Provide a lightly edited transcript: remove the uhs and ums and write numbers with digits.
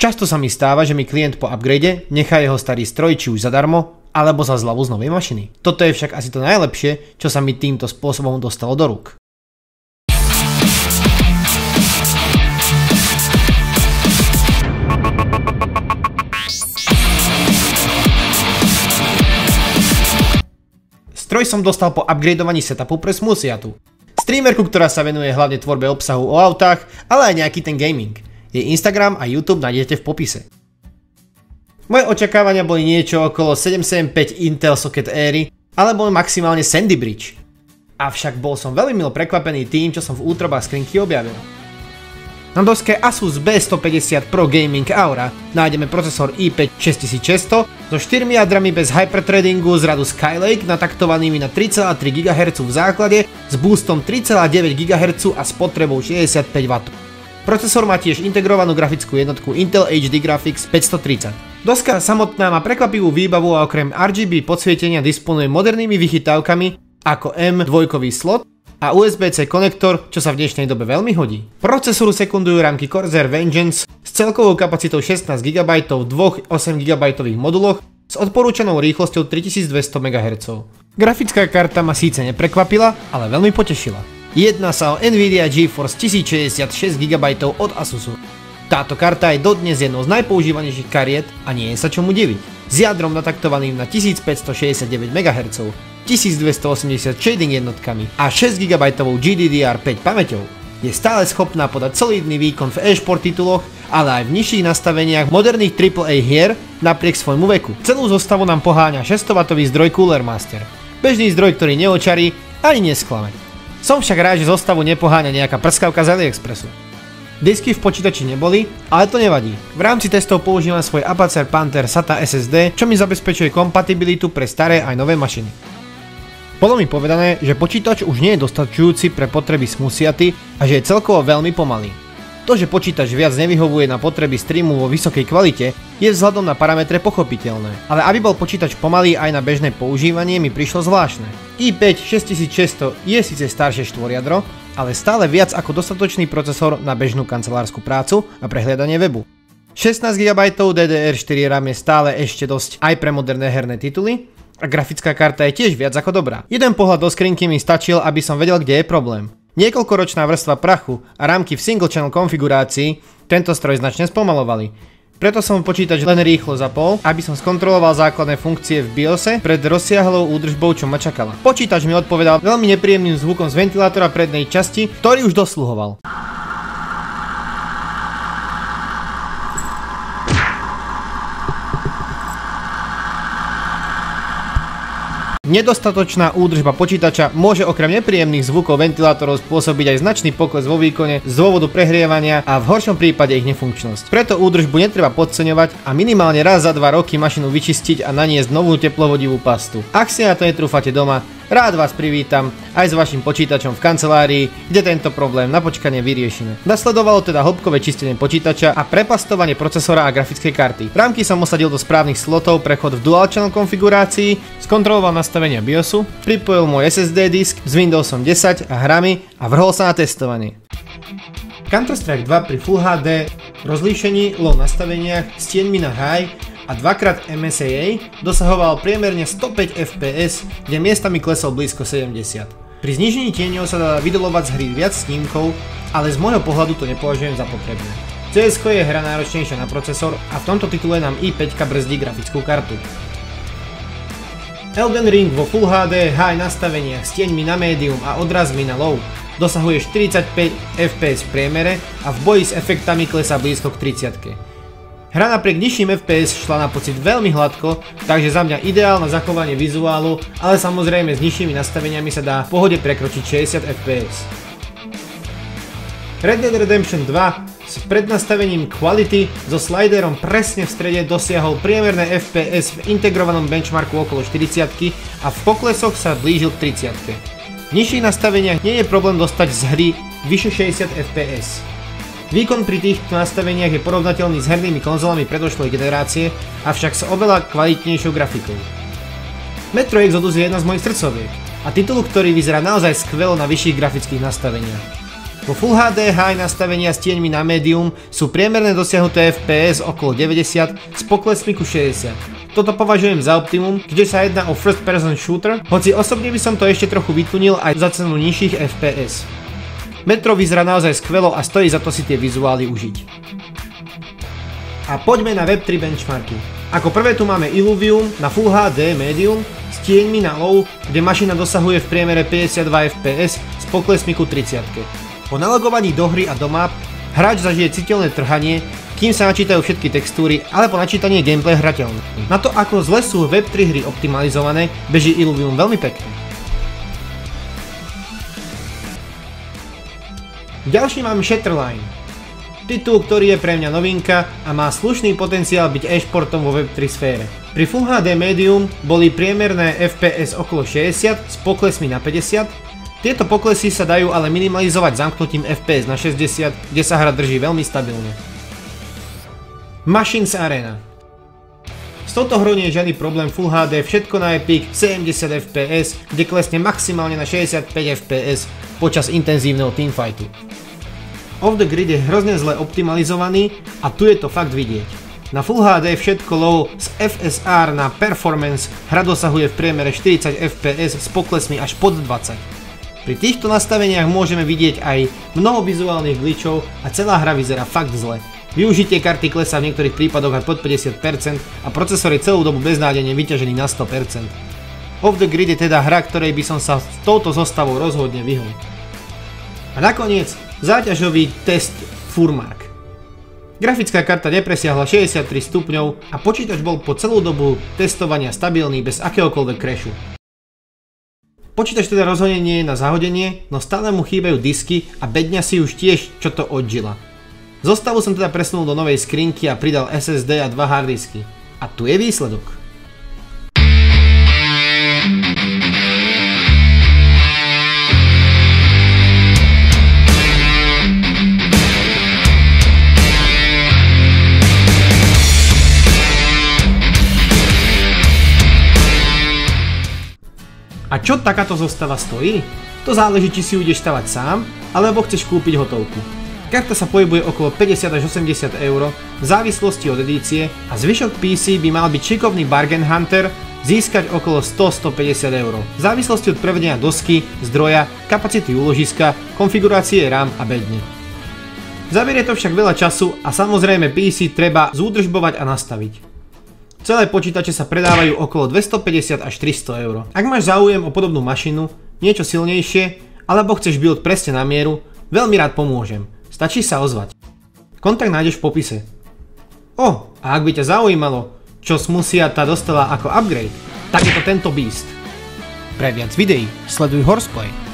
Často sa mi stáva, že mi klient po upgrade nechá jeho starý stroj či už zadarmo, alebo za zľavu z novej mašiny. Toto je však asi to najlepšie, čo sa mi týmto spôsobom dostalo do rúk. Stroj som dostal po upgradeovaní setupu pre Smoothiatu. Streamerku, ktorá sa venuje hlavne tvorbe obsahu o autách, ale aj nejaký ten gaming. Jej Instagram a YouTube nájdete v popise. Moje očakávania boli niečo okolo 775 Intel Socket éry, alebo maximálne Sandy Bridge. Avšak bol som veľmi milo prekvapený tým, čo som v útrobách skrinky objavil. Na doske Asus B150 Pro Gaming Aura nájdeme procesor i5 6600 so 4 jadrami bez hyperthreadingu z radu Skylake nataktovanými na 3,3 GHz v základe s boostom 3,9 GHz a spotrebou 65 W. Procesor má tiež integrovanú grafickú jednotku Intel HD Graphics 530. Doska samotná má prekvapivú výbavu a okrem RGB podsvietenia disponuje modernými vychytávkami ako M2 slot a USB-C konektor, čo sa v dnešnej dobe veľmi hodí. Procesoru sekundujú rámky Corsair Vengeance s celkovou kapacitou 16 GB v dvoch 8 GB moduloch s odporúčanou rýchlosťou 3200 MHz. Grafická karta ma síce neprekvapila, ale veľmi potešila. Jedná sa o Nvidia GeForce 1066 GB od Asusu. Táto karta je dodnes jednou z najpoužívanejších kariet a nie je sa čomu diviť. S jadrom nataktovaným na 1569 MHz, 1280 shading jednotkami a 6 GB GDDR5 pamäťou je stále schopná podať solidný výkon v e-sport tituloch, ale aj v nižších nastaveniach moderných AAA hier napriek svojmu veku. Celú zostavu nám poháňa 600W zdroj Cooler Master. Bežný zdroj, ktorý neočarí ani nesklame. Som však rád, že zostavu nepoháňa nejaká prskavka z AliExpressu. Disky v počítači neboli, ale to nevadí. V rámci testov používam svoj Apacer Panther SATA SSD, čo mi zabezpečuje kompatibilitu pre staré aj nové mašiny. Bolo mi povedané, že počítač už nie je dostačujúci pre potreby Smoothiaty a že je celkovo veľmi pomalý. To, že počítač viac nevyhovuje na potreby streamu vo vysokej kvalite, je vzhľadom na parametre pochopiteľné. Ale aby bol počítač pomalý aj na bežné používanie, mi prišlo zvláštne. i5 6600 je síce staršie štvorjadro, ale stále viac ako dostatočný procesor na bežnú kancelárskú prácu a prehliadanie webu. 16 GB DDR4 RAM je stále ešte dosť aj pre moderné herné tituly a grafická karta je tiež viac ako dobrá. Jeden pohľad do skrinky mi stačil, aby som vedel, kde je problém. Niekoľkoročná vrstva prachu a rámky v single channel konfigurácii tento stroj značne spomalovali. Preto som počítač len rýchlo zapol, aby som skontroloval základné funkcie v BIOSe pred rozsiahlou údržbou, čo ma čakala. Počítač mi odpovedal veľmi nepríjemným zvukom z ventilátora prednej časti, ktorý už dosluhoval. Nedostatočná údržba počítača môže okrem nepríjemných zvukov ventilátorov spôsobiť aj značný pokles vo výkone z dôvodu prehrievania a v horšom prípade ich nefunkčnosť. Preto údržbu netreba podceňovať a minimálne raz za 2 roky mašinu vyčistiť a naniesť novú teplovodivú pastu. Ak si na to netrúfate doma, rád vás privítam aj s vašim počítačom v kancelárii, kde tento problém na počkanie vyriešime. Nasledovalo teda hĺbkové čistenie počítača a prepastovanie procesora a grafickej karty. Rámky som osadil do správnych slotov, prechod v dual channel konfigurácii, skontroloval nastavenia BIOSu, pripojil môj SSD disk s Windowsom 10 a hrami a vrhol sa na testovanie. Counter-Strike 2 pri Full HD rozlíšení, low nastaveniach, s tieňmi na high a 2x MSAA dosahoval priemerne 105 fps, kde miestami klesol blízko 70. Pri znížení tieňov sa dá vydolovať z hry viac snímkov, ale z môjho pohľadu to nepovažujem za potrebné. CS:GO je hra náročnejšia na procesor a v tomto titule nám i5 brzdí grafickú kartu. Elden Ring vo Full HD high nastaveniach s tieňmi na medium a odrazmi na low dosahuje 45 fps v priemere a v boji s efektami klesá blízko k 30. Hra napriek nižším FPS šla na pocit veľmi hladko, takže za mňa ideálne zachovanie vizuálu, ale samozrejme s nižšími nastaveniami sa dá v pohode prekročiť 60 fps. Red Dead Redemption 2 s prednastavením Quality so sliderom presne v strede dosiahol priemerné FPS v integrovanom benchmarku okolo 40 a v poklesoch sa blížil k 30. V nižších nastaveniach nie je problém dostať z hry vyše 60 fps. Výkon pri týchto nastaveniach je porovnateľný s hernými konzolami predošlej generácie, avšak s oveľa kvalitnejšou grafikou. Metro Exodus je jedna z mojich srdcoviek a titul, ktorý vyzerá naozaj skvelo na vyšších grafických nastaveniach. Vo Full HD high nastavenia s tieňmi na medium sú priemerné dosiahnuté FPS okolo 90 s poklesmi ku 60. Toto považujem za optimum, keďže sa jedná o first person shooter, hoci osobne by som to ešte trochu vytunil aj za cenu nižších FPS. Metro vyzerá naozaj skvelo a stojí za to si tie vizuály užiť. A poďme na Web3 benchmarky. Ako prvé tu máme Illuvium na Full HD medium s tieňmi na low, kde mašina dosahuje v priemere 52 FPS s poklesmi ku 30. Po nalogovaní do hry a do map hráč zažije citeľné trhanie, kým sa načítajú všetky textúry, ale po načítaní je gameplay hrateľný. Na to, ako zle sú Web3 hry optimalizované, beží Illuvium veľmi pekne. Ďalší mám Shatterline. Titul, ktorý je pre mňa novinka a má slušný potenciál byť e-športom vo Web3 sfére. Pri Full HD Medium boli priemerné FPS okolo 60 s poklesmi na 50. Tieto poklesy sa dajú ale minimalizovať zamknutím FPS na 60, kde sa hra drží veľmi stabilne. Machines Arena. S touto hrou nie je žiadny problém Full HD, všetko na Epic 70 FPS, kde klesne maximálne na 65 FPS počas intenzívneho teamfightu. Off the Grid je hrozne zle optimalizovaný a tu je to fakt vidieť. Na Full HD všetko low z FSR na Performance hra dosahuje v priemere 40 FPS s poklesmi až pod 20. Pri týchto nastaveniach môžeme vidieť aj mnoho vizuálnych glitchov a celá hra vyzerá fakt zle. Využitie karty klesá v niektorých prípadoch aj pod 50% a procesor je celú dobu beznádejne vyťažený na 100%. Off the Grid je teda hra, ktorej by som sa s touto zostavou rozhodne vyhol. A nakoniec záťažový test Furmark. Grafická karta nepresiahla 63 stupňov a počítač bol po celú dobu testovania stabilný bez akéhokoľvek crashu. Počítač teda rozhodne nie je na zahodenie, no stále mu chýbajú disky a bedňa si už tiež čo to odžila. Zostavu som teda presunul do novej skrinky a pridal SSD a 2 harddisky. A tu je výsledok. A čo takáto zostava stojí? To záleží, či si ju ideš stavať sám, alebo chceš kúpiť hotovku. Karta sa pohybuje okolo 50 až 80 eur v závislosti od edície a zvyšok PC by mal byť šikovný bargain hunter získať okolo 100-150 eur. V závislosti od prevedenia dosky, zdroja, kapacity úložiska, konfigurácie RAM a bedne. Zaberie to však veľa času a samozrejme PC treba zúdržbovať a nastaviť. Celé počítače sa predávajú okolo 250 až 300 eur. Ak máš záujem o podobnú mašinu, niečo silnejšie, alebo chceš build presne na mieru, veľmi rád pomôžem. Stačí sa ozvať. Kontakt nájdeš v popise. A ak by ťa zaujímalo, čo Smusia tá dostala ako upgrade, tak je to tento beast. Pre viac videí sleduj Horseplay.